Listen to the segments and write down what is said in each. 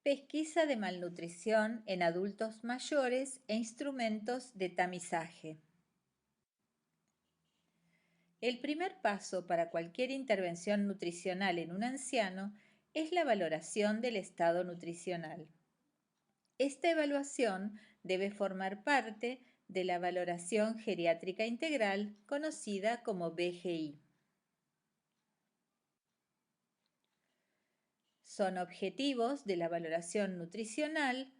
Pesquisa de malnutrición en adultos mayores e instrumentos de tamizaje. El primer paso para cualquier intervención nutricional en un anciano es la valoración del estado nutricional. Esta evaluación debe formar parte de la valoración geriátrica integral, conocida como BGI. Son objetivos de la valoración nutricional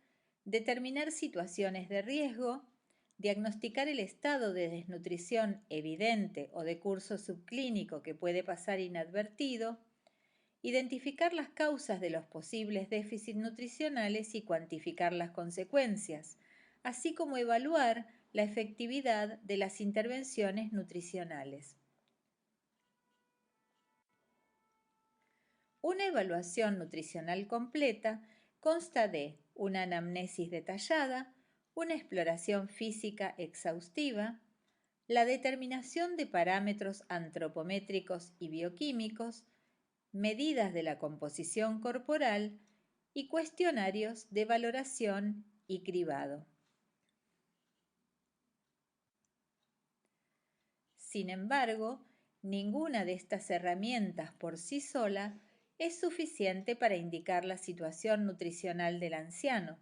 determinar situaciones de riesgo, diagnosticar el estado de desnutrición evidente o de curso subclínico que puede pasar inadvertido, identificar las causas de los posibles déficits nutricionales y cuantificar las consecuencias, así como evaluar la efectividad de las intervenciones nutricionales. Una evaluación nutricional completa consta de una anamnesis detallada, una exploración física exhaustiva, la determinación de parámetros antropométricos y bioquímicos, medidas de la composición corporal y cuestionarios de valoración y cribado. Sin embargo, ninguna de estas herramientas por sí sola es suficiente para indicar la situación nutricional del anciano.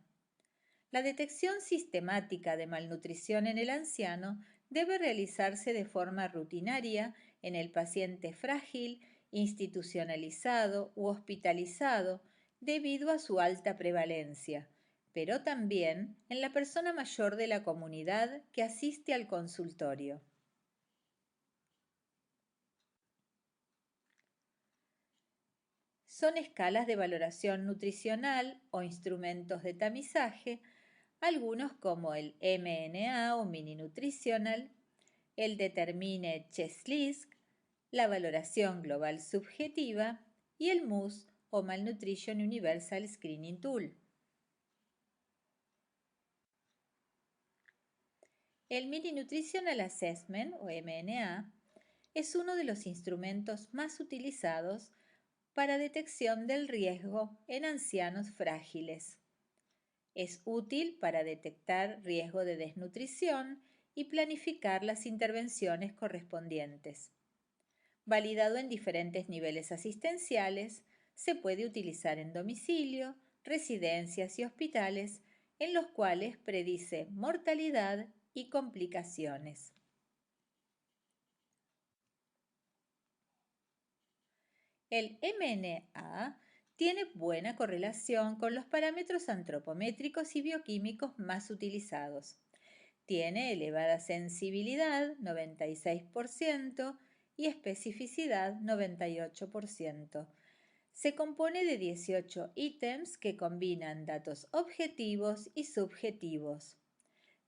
La detección sistemática de malnutrición en el anciano debe realizarse de forma rutinaria en el paciente frágil, institucionalizado u hospitalizado debido a su alta prevalencia, pero también en la persona mayor de la comunidad que asiste al consultorio. Son escalas de valoración nutricional o instrumentos de tamizaje, algunos como el MNA o Mini Nutritional, el Determine Chest-List, la valoración global subjetiva y el MUS o Malnutrition Universal Screening Tool. El Mini Nutritional Assessment o MNA es uno de los instrumentos más utilizados para detección del riesgo en ancianos frágiles. Es útil para detectar riesgo de desnutrición y planificar las intervenciones correspondientes. Validado en diferentes niveles asistenciales, se puede utilizar en domicilio, residencias y hospitales, en los cuales predice mortalidad y complicaciones. El MNA tiene buena correlación con los parámetros antropométricos y bioquímicos más utilizados. Tiene elevada sensibilidad, 96%, y especificidad, 98%. Se compone de 18 ítems que combinan datos objetivos y subjetivos.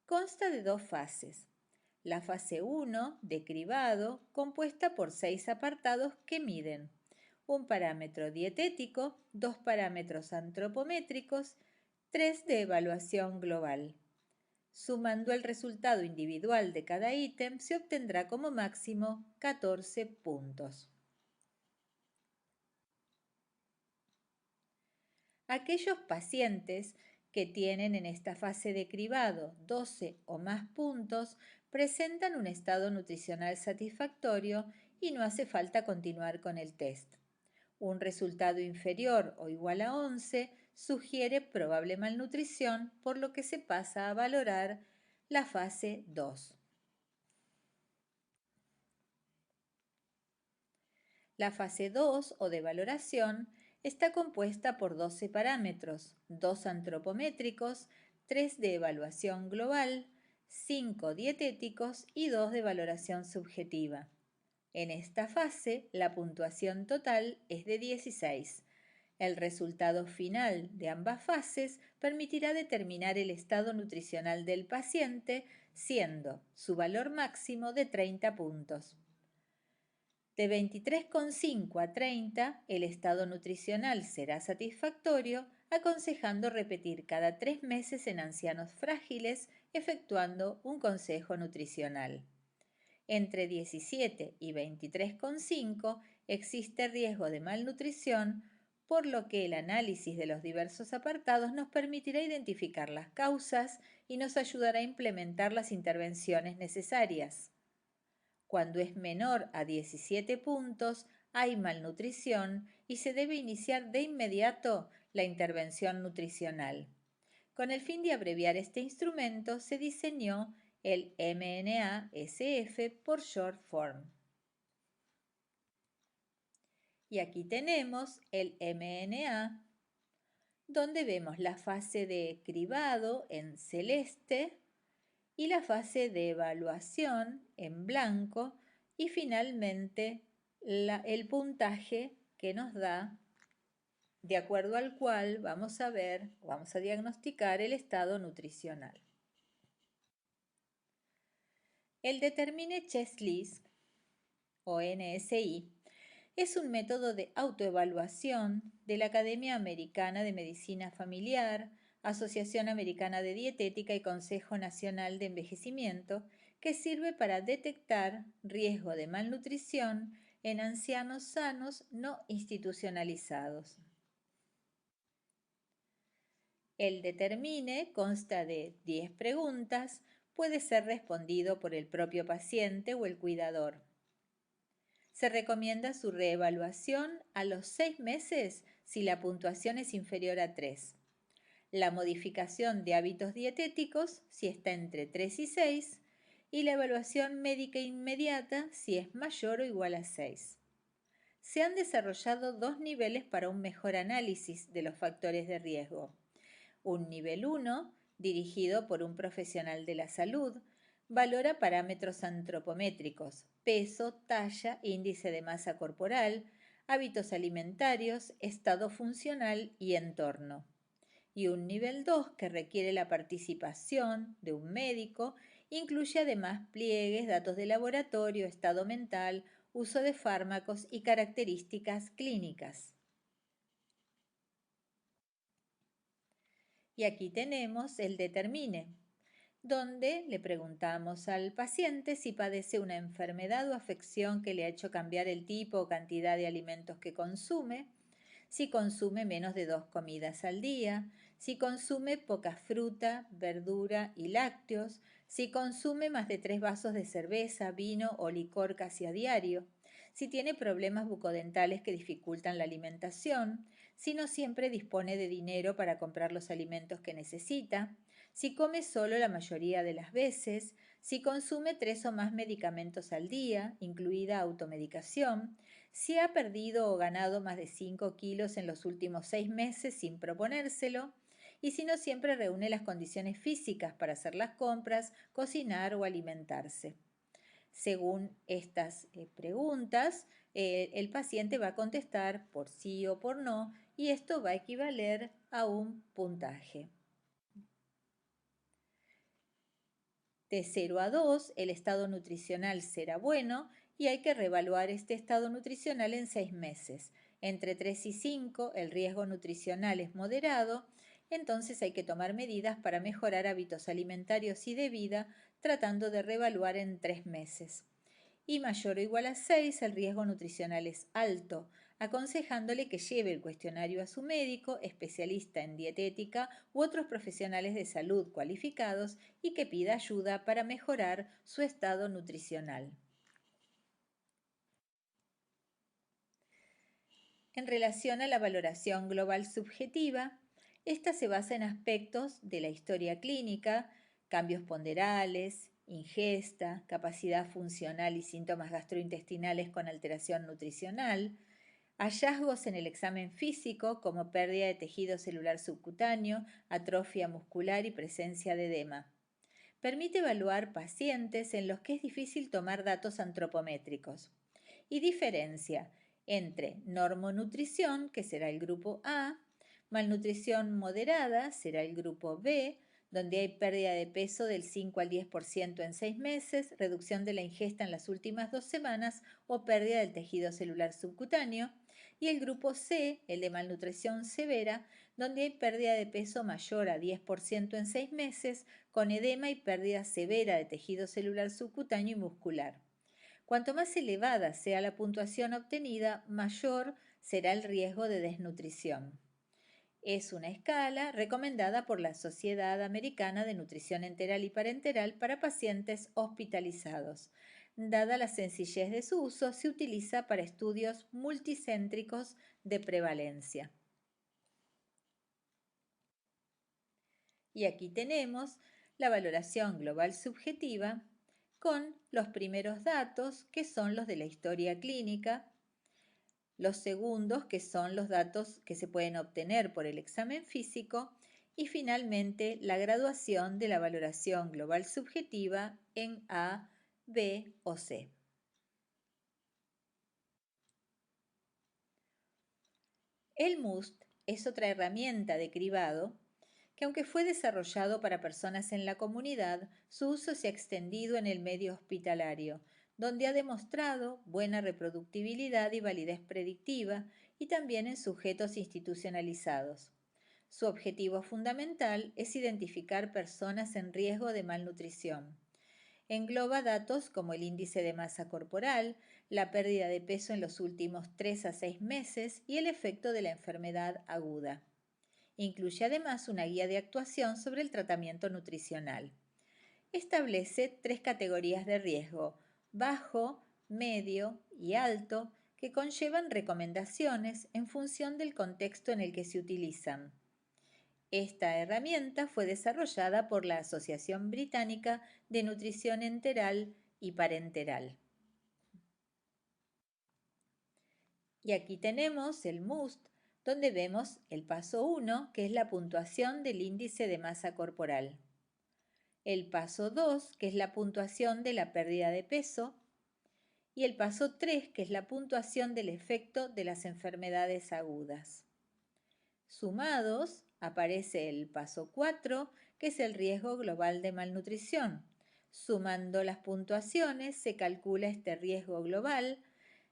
Consta de dos fases. La fase 1, de cribado, compuesta por 6 apartados que miden un parámetro dietético, 2 parámetros antropométricos, 3 de evaluación global. Sumando el resultado individual de cada ítem, se obtendrá como máximo 14 puntos. Aquellos pacientes que tienen en esta fase de cribado 12 o más puntos presentan un estado nutricional satisfactorio y no hace falta continuar con el test. Un resultado inferior o igual a 11 sugiere probable malnutrición, por lo que se pasa a valorar la fase 2. La fase 2 o de valoración está compuesta por 12 parámetros, 2 antropométricos, 3 de evaluación global, 5 dietéticos y 2 de valoración subjetiva. En esta fase, la puntuación total es de 16. El resultado final de ambas fases permitirá determinar el estado nutricional del paciente, siendo su valor máximo de 30 puntos. De 23,5 a 30, el estado nutricional será satisfactorio, aconsejando repetir cada 3 meses en ancianos frágiles, efectuando un consejo nutricional. Entre 17 y 23,5 existe riesgo de malnutrición por lo que el análisis de los diversos apartados nos permitirá identificar las causas y nos ayudará a implementar las intervenciones necesarias. Cuando es menor a 17 puntos, hay malnutrición y se debe iniciar de inmediato la intervención nutricional. Con el fin de abreviar este instrumento, se diseñó el MNA-SF por short form. Y aquí tenemos el MNA, donde vemos la fase de cribado en celeste y la fase de evaluación en blanco y finalmente el puntaje que nos da, de acuerdo al cual vamos a diagnosticar el estado nutricional. El Determine Chest List, o NSI, es un método de autoevaluación de la Academia Americana de Medicina Familiar, Asociación Americana de Dietética y Consejo Nacional de Envejecimiento, que sirve para detectar riesgo de malnutrición en ancianos sanos no institucionalizados. El Determine consta de 10 preguntas, puede ser respondido por el propio paciente o el cuidador. Se recomienda su reevaluación a los 6 meses si la puntuación es inferior a 3. La modificación de hábitos dietéticos si está entre 3 y 6 y la evaluación médica inmediata si es mayor o igual a 6. Se han desarrollado 2 niveles para un mejor análisis de los factores de riesgo. Un nivel 1, dirigido por un profesional de la salud, valora parámetros antropométricos, peso, talla, índice de masa corporal, hábitos alimentarios, estado funcional y entorno. Y un nivel 2, que requiere la participación de un médico, incluye además pliegues, datos de laboratorio, estado mental, uso de fármacos y características clínicas. Y aquí tenemos el Determine, donde le preguntamos al paciente si padece una enfermedad o afección que le ha hecho cambiar el tipo o cantidad de alimentos que consume, si consume menos de 2 comidas al día, si consume poca fruta, verdura y lácteos, si consume más de 3 vasos de cerveza, vino o licor casi a diario, si tiene problemas bucodentales que dificultan la alimentación, si no siempre dispone de dinero para comprar los alimentos que necesita, si come solo la mayoría de las veces, si consume 3 o más medicamentos al día, incluida automedicación, si ha perdido o ganado más de 5 kilos en los últimos 6 meses sin proponérselo, y si no siempre reúne las condiciones físicas para hacer las compras, cocinar o alimentarse. Según estas preguntas, el paciente va a contestar por sí o por no, y esto va a equivaler a un puntaje. De 0 a 2, el estado nutricional será bueno y hay que reevaluar este estado nutricional en 6 meses. Entre 3 y 5, el riesgo nutricional es moderado, entonces hay que tomar medidas para mejorar hábitos alimentarios y de vida, tratando de reevaluar en 3 meses. Y mayor o igual a 6, el riesgo nutricional es alto, aconsejándole que lleve el cuestionario a su médico, especialista en dietética u otros profesionales de salud cualificados y que pida ayuda para mejorar su estado nutricional. En relación a la valoración global subjetiva, esta se basa en aspectos de la historia clínica, cambios ponderales, ingesta, capacidad funcional y síntomas gastrointestinales con alteración nutricional, hallazgos en el examen físico como pérdida de tejido celular subcutáneo, atrofia muscular y presencia de edema. Permite evaluar pacientes en los que es difícil tomar datos antropométricos y diferencia entre normonutrición, que será el grupo A, malnutrición moderada, será el grupo B, donde hay pérdida de peso del 5 al 10% en 6 meses, reducción de la ingesta en las últimas 2 semanas o pérdida del tejido celular subcutáneo, y el grupo C, el de malnutrición severa, donde hay pérdida de peso mayor a 10% en 6 meses, con edema y pérdida severa de tejido celular subcutáneo y muscular. Cuanto más elevada sea la puntuación obtenida, mayor será el riesgo de desnutrición. Es una escala recomendada por la Sociedad Americana de Nutrición Enteral y Parenteral para pacientes hospitalizados. Dada la sencillez de su uso, se utiliza para estudios multicéntricos de prevalencia. Y aquí tenemos la valoración global subjetiva con los primeros datos, que son los de la historia clínica, los segundos, que son los datos que se pueden obtener por el examen físico, y finalmente la graduación de la valoración global subjetiva en A, B o C. El MUST es otra herramienta de cribado que, aunque fue desarrollado para personas en la comunidad, su uso se ha extendido en el medio hospitalario, donde ha demostrado buena reproductibilidad y validez predictiva, y también en sujetos institucionalizados. Su objetivo fundamental es identificar personas en riesgo de malnutrición. Engloba datos como el índice de masa corporal, la pérdida de peso en los últimos 3 a 6 meses y el efecto de la enfermedad aguda. Incluye además una guía de actuación sobre el tratamiento nutricional. Establece 3 categorías de riesgo: bajo, medio y alto, que conllevan recomendaciones en función del contexto en el que se utilizan. Esta herramienta fue desarrollada por la Asociación Británica de Nutrición Enteral y Parenteral. Y aquí tenemos el MUST, donde vemos el paso 1, que es la puntuación del índice de masa corporal. El paso 2, que es la puntuación de la pérdida de peso. Y el paso 3, que es la puntuación del efecto de las enfermedades agudas. Sumados, aparece el paso 4, que es el riesgo global de malnutrición. Sumando las puntuaciones, se calcula este riesgo global.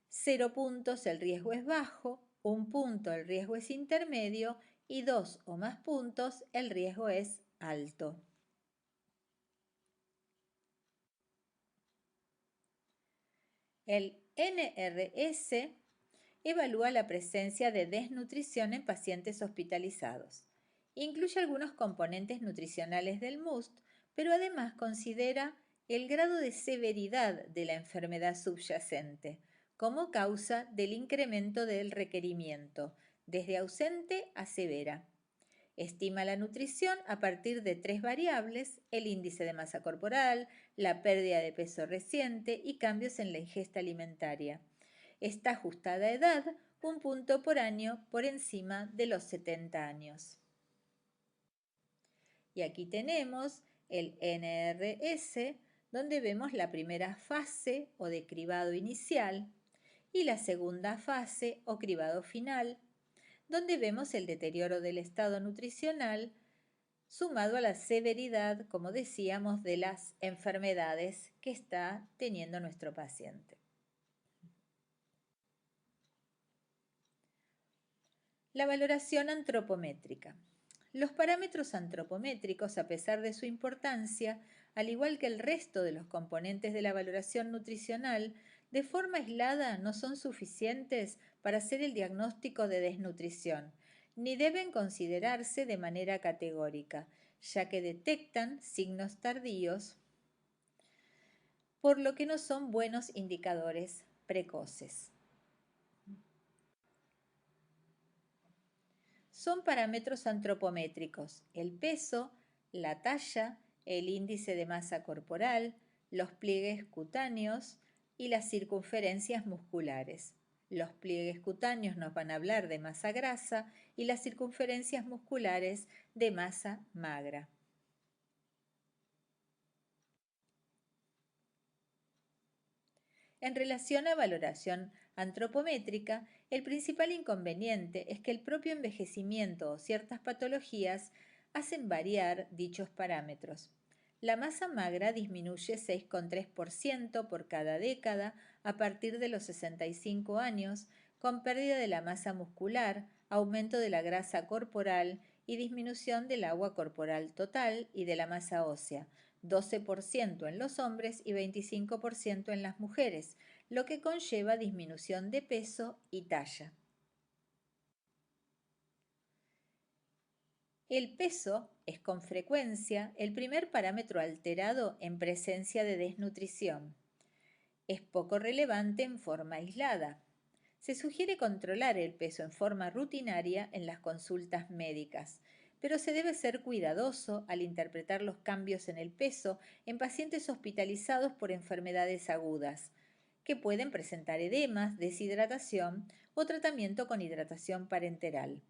0 puntos el riesgo es bajo, 1 punto el riesgo es intermedio y 2 o más puntos el riesgo es alto. El NRS evalúa la presencia de desnutrición en pacientes hospitalizados. Incluye algunos componentes nutricionales del MUST, pero además considera el grado de severidad de la enfermedad subyacente como causa del incremento del requerimiento, desde ausente a severa. Estima la nutrición a partir de 3 variables: el índice de masa corporal, la pérdida de peso reciente y cambios en la ingesta alimentaria. Está ajustada a edad, 1 punto por año por encima de los 70 años. Y aquí tenemos el NRS, donde vemos la primera fase o de cribado inicial y la segunda fase o cribado final, donde vemos el deterioro del estado nutricional sumado a la severidad, como decíamos, de las enfermedades que está teniendo nuestro paciente. La valoración antropométrica. Los parámetros antropométricos, a pesar de su importancia, al igual que el resto de los componentes de la valoración nutricional, de forma aislada no son suficientes para hacer el diagnóstico de desnutrición, ni deben considerarse de manera categórica, ya que detectan signos tardíos, por lo que no son buenos indicadores precoces. Son parámetros antropométricos: el peso, la talla, el índice de masa corporal, los pliegues cutáneos y las circunferencias musculares. Los pliegues cutáneos nos van a hablar de masa grasa y las circunferencias musculares de masa magra. En relación a valoración antropométrica, el principal inconveniente es que el propio envejecimiento o ciertas patologías hacen variar dichos parámetros. La masa magra disminuye 6,3% por cada década a partir de los 65 años, con pérdida de la masa muscular, aumento de la grasa corporal y disminución del agua corporal total y de la masa ósea, 12% en los hombres y 25% en las mujeres, lo que conlleva disminución de peso y talla. El peso es con frecuencia el primer parámetro alterado en presencia de desnutrición. Es poco relevante en forma aislada. Se sugiere controlar el peso en forma rutinaria en las consultas médicas, pero se debe ser cuidadoso al interpretar los cambios en el peso en pacientes hospitalizados por enfermedades agudas, que pueden presentar edemas, deshidratación o tratamiento con hidratación parenteral.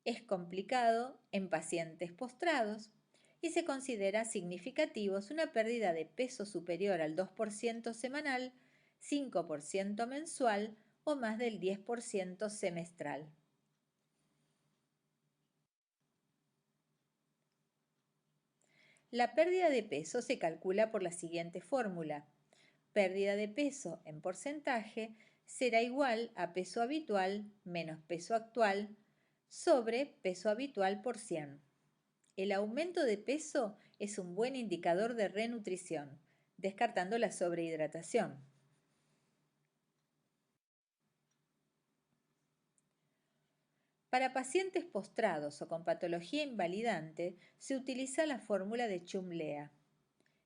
Es complicado en pacientes postrados y se considera significativos una pérdida de peso superior al 2% semanal, 5% mensual o más del 10% semestral. La pérdida de peso se calcula por la siguiente fórmula. Pérdida de peso en porcentaje será igual a peso habitual menos peso actual sobre peso habitual por 100. El aumento de peso es un buen indicador de renutrición, descartando la sobrehidratación. Para pacientes postrados o con patología invalidante, se utiliza la fórmula de Chumlea.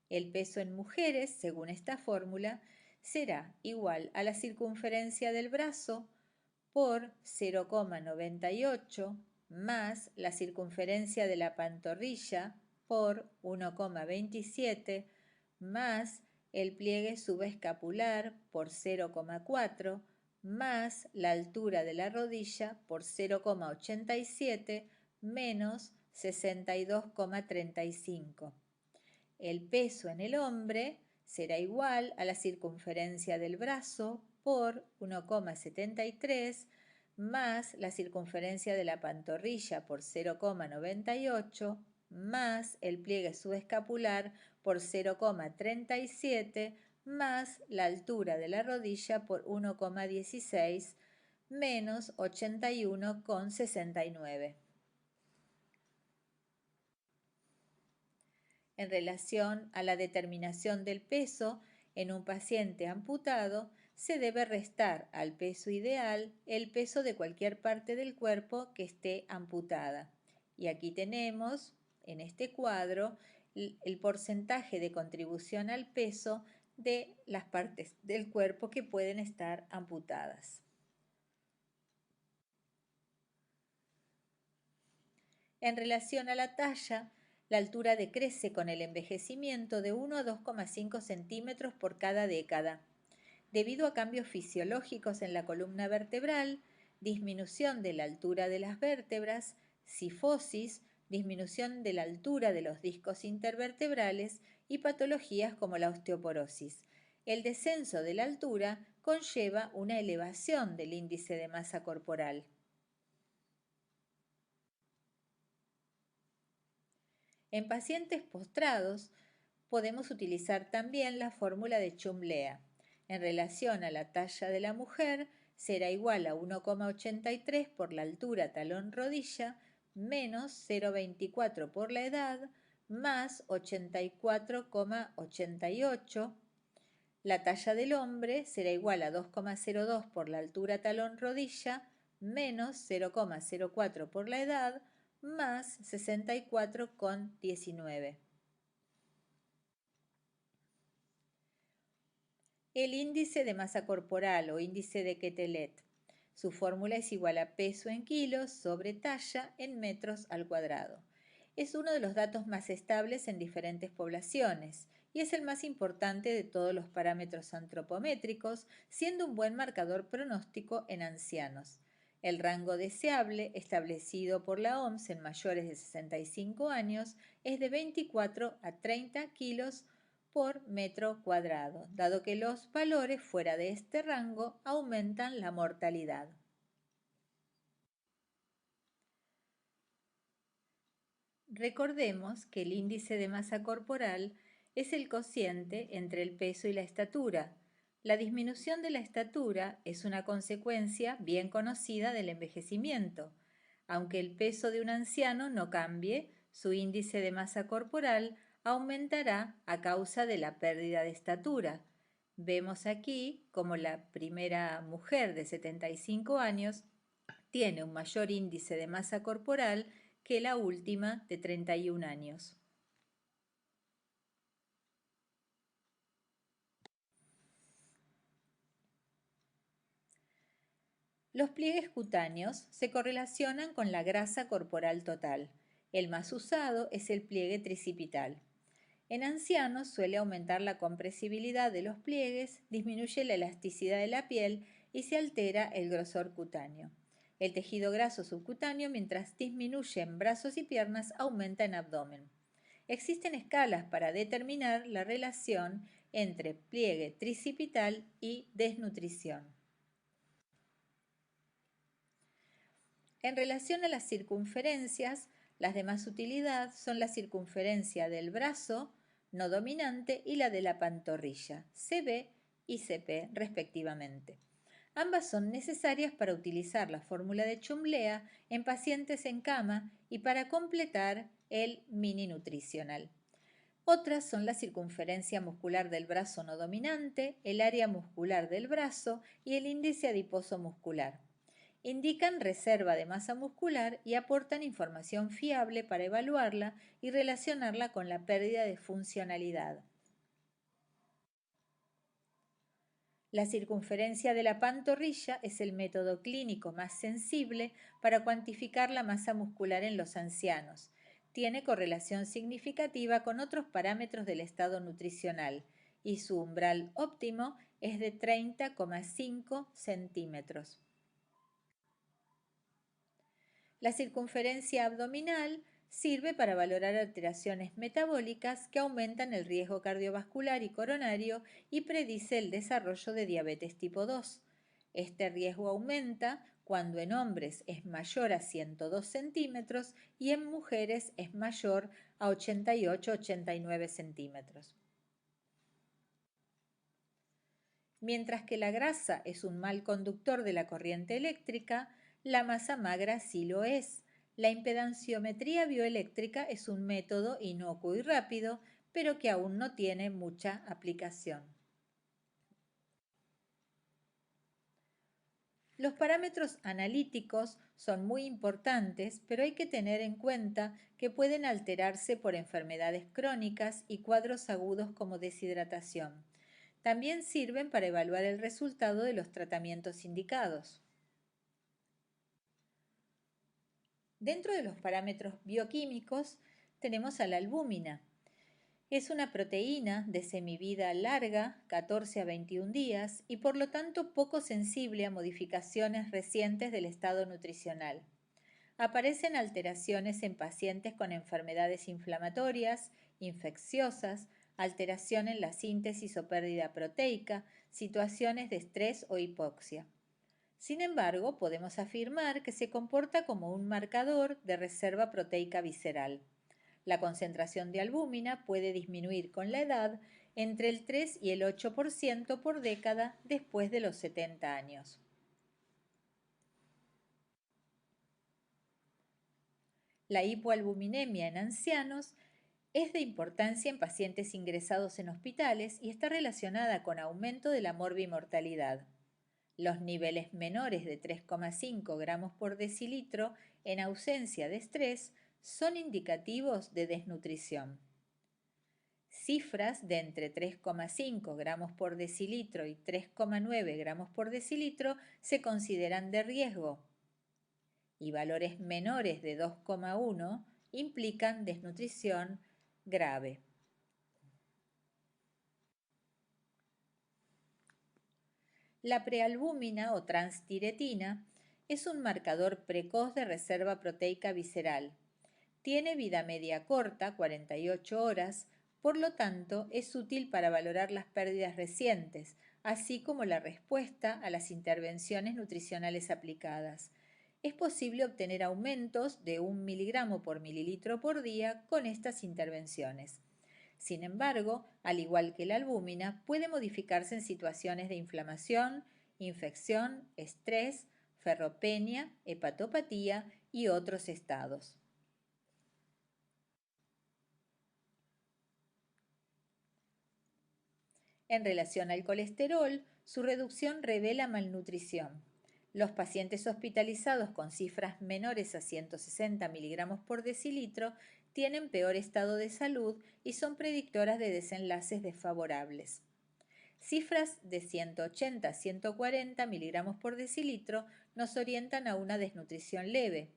El peso en mujeres, según esta fórmula, será igual a la circunferencia del brazo por 0,98 más la circunferencia de la pantorrilla por 1,27 más el pliegue subescapular por 0,4 más la altura de la rodilla por 0,87 menos 62,35. El peso en el hombre será igual a la circunferencia del brazo por 1,73 más la circunferencia de la pantorrilla por 0,98 más el pliegue subescapular por 0,37 más la altura de la rodilla por 1,16 menos 81,69. En relación a la determinación del peso en un paciente amputado, se debe restar al peso ideal el peso de cualquier parte del cuerpo que esté amputada. Y aquí tenemos, en este cuadro, el porcentaje de contribución al peso de las partes del cuerpo que pueden estar amputadas. En relación a la talla, la altura decrece con el envejecimiento de 1 a 2,5 centímetros por cada década, debido a cambios fisiológicos en la columna vertebral, disminución de la altura de las vértebras, cifosis, disminución de la altura de los discos intervertebrales y patologías como la osteoporosis. El descenso de la altura conlleva una elevación del índice de masa corporal. En pacientes postrados podemos utilizar también la fórmula de Chumlea. En relación a la talla de la mujer, será igual a 1,83 por la altura talón-rodilla menos 0,24 por la edad más 84,88. La talla del hombre será igual a 2,02 por la altura talón-rodilla menos 0,04 por la edad más 64,19. El índice de masa corporal o índice de Quetelet. Su fórmula es igual a peso en kilos sobre talla en metros al cuadrado. Es uno de los datos más estables en diferentes poblaciones y es el más importante de todos los parámetros antropométricos, siendo un buen marcador pronóstico en ancianos. El rango deseable, establecido por la OMS en mayores de 65 años, es de 24 a 30 kilos por metro cuadrado, dado que los valores fuera de este rango aumentan la mortalidad. Recordemos que el índice de masa corporal es el cociente entre el peso y la estatura. La disminución de la estatura es una consecuencia bien conocida del envejecimiento. Aunque el peso de un anciano no cambie, su índice de masa corporal aumentará a causa de la pérdida de estatura. Vemos aquí como la primera mujer de 75 años tiene un mayor índice de masa corporal que la última de 31 años. Los pliegues cutáneos se correlacionan con la grasa corporal total. El más usado es el pliegue tricipital. En ancianos suele aumentar la compresibilidad de los pliegues, disminuye la elasticidad de la piel y se altera el grosor cutáneo. El tejido graso subcutáneo, mientras disminuye en brazos y piernas, aumenta en abdomen. Existen escalas para determinar la relación entre pliegue tricipital y desnutrición. En relación a las circunferencias, las de más utilidad son la circunferencia del brazo no dominante y la de la pantorrilla, CB y CP respectivamente. Ambas son necesarias para utilizar la fórmula de Chumlea en pacientes en cama y para completar el mini nutricional. Otras son la circunferencia muscular del brazo no dominante, el área muscular del brazo y el índice adiposo muscular. Indican reserva de masa muscular y aportan información fiable para evaluarla y relacionarla con la pérdida de funcionalidad. La circunferencia de la pantorrilla es el método clínico más sensible para cuantificar la masa muscular en los ancianos. Tiene correlación significativa con otros parámetros del estado nutricional y su umbral óptimo es de 30,5 centímetros. La circunferencia abdominal sirve para valorar alteraciones metabólicas que aumentan el riesgo cardiovascular y coronario y predice el desarrollo de diabetes tipo 2. Este riesgo aumenta cuando en hombres es mayor a 102 centímetros y en mujeres es mayor a 88-89 centímetros. Mientras que la grasa es un mal conductor de la corriente eléctrica, la masa magra sí lo es. La impedanciometría bioeléctrica es un método inocuo y rápido, pero que aún no tiene mucha aplicación. Los parámetros analíticos son muy importantes, pero hay que tener en cuenta que pueden alterarse por enfermedades crónicas y cuadros agudos como deshidratación. También sirven para evaluar el resultado de los tratamientos indicados. Dentro de los parámetros bioquímicos tenemos a la albúmina. Es una proteína de semivida larga, 14 a 21 días, y por lo tanto poco sensible a modificaciones recientes del estado nutricional. Aparecen alteraciones en pacientes con enfermedades inflamatorias, infecciosas, alteración en la síntesis o pérdida proteica, situaciones de estrés o hipoxia. Sin embargo, podemos afirmar que se comporta como un marcador de reserva proteica visceral. La concentración de albúmina puede disminuir con la edad entre el 3 y el 8% por década después de los 70 años. La hipoalbuminemia en ancianos es de importancia en pacientes ingresados en hospitales y está relacionada con aumento de la morbimortalidad. Los niveles menores de 3,5 gramos por decilitro en ausencia de estrés son indicativos de desnutrición. Cifras de entre 3,5 gramos por decilitro y 3,9 gramos por decilitro se consideran de riesgo y valores menores de 2,1 implican desnutrición grave. La prealbúmina o transtiretina es un marcador precoz de reserva proteica visceral. Tiene vida media corta, 48 horas, por lo tanto es útil para valorar las pérdidas recientes, así como la respuesta a las intervenciones nutricionales aplicadas. Es posible obtener aumentos de 1 miligramo por mililitro por día con estas intervenciones. Sin embargo, al igual que la albúmina, puede modificarse en situaciones de inflamación, infección, estrés, ferropenia, hepatopatía y otros estados. En relación al colesterol, su reducción revela malnutrición. Los pacientes hospitalizados con cifras menores a 160 miligramos por decilitro tienen peor estado de salud y son predictoras de desenlaces desfavorables. Cifras de 180 a 140 miligramos por decilitro nos orientan a una desnutrición leve.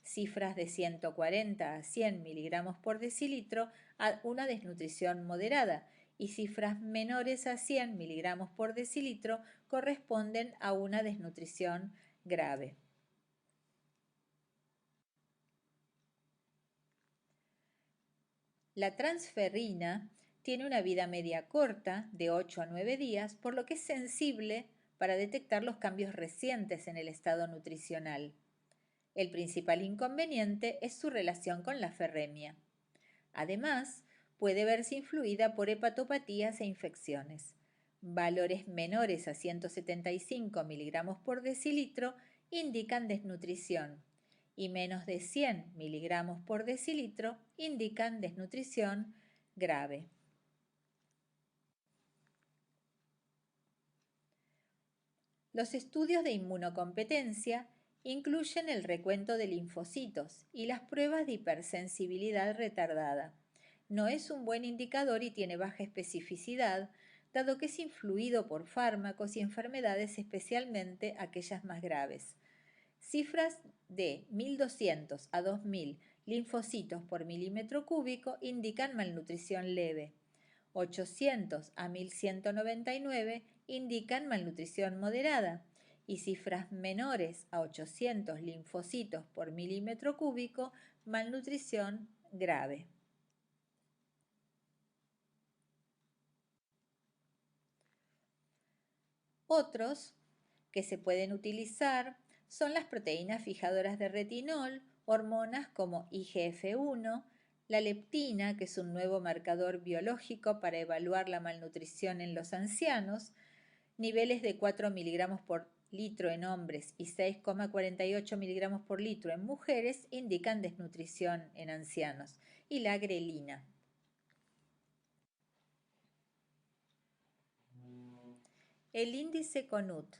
Cifras de 140 a 100 miligramos por decilitro a una desnutrición moderada y cifras menores a 100 miligramos por decilitro corresponden a una desnutrición grave. La transferrina tiene una vida media corta, de 8 a 9 días, por lo que es sensible para detectar los cambios recientes en el estado nutricional. El principal inconveniente es su relación con la ferremia. Además, puede verse influida por hepatopatías e infecciones. Valores menores a 175 miligramos por decilitro indican desnutrición y menos de 100 miligramos por decilitro indican desnutrición grave. Los estudios de inmunocompetencia incluyen el recuento de linfocitos y las pruebas de hipersensibilidad retardada. No es un buen indicador y tiene baja especificidad, dado que es influido por fármacos y enfermedades, especialmente aquellas más graves. Cifras de 1200 a 2000 linfocitos por milímetro cúbico indican malnutrición leve. 800 a 1199 indican malnutrición moderada y cifras menores a 800 linfocitos por milímetro cúbico, malnutrición grave. Otros que se pueden utilizar son las proteínas fijadoras de retinol, hormonas como IGF-1, la leptina, que es un nuevo marcador biológico para evaluar la malnutrición en los ancianos, niveles de 4 miligramos por litro en hombres y 6,48 miligramos por litro en mujeres indican desnutrición en ancianos, y la grelina. El índice CONUT.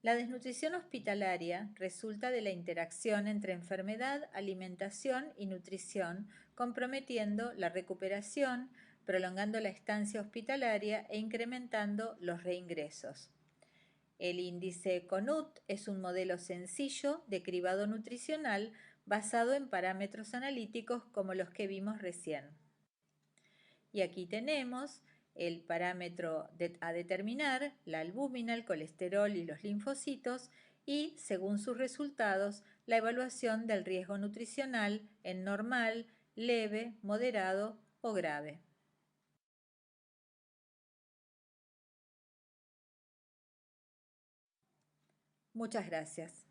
La desnutrición hospitalaria resulta de la interacción entre enfermedad, alimentación y nutrición, comprometiendo la recuperación, prolongando la estancia hospitalaria e incrementando los reingresos. El índice CONUT es un modelo sencillo de cribado nutricional basado en parámetros analíticos como los que vimos recién. Y aquí tenemos el parámetro a determinar, la albúmina, el colesterol y los linfocitos, y, según sus resultados, la evaluación del riesgo nutricional en normal, leve, moderado o grave. Muchas gracias.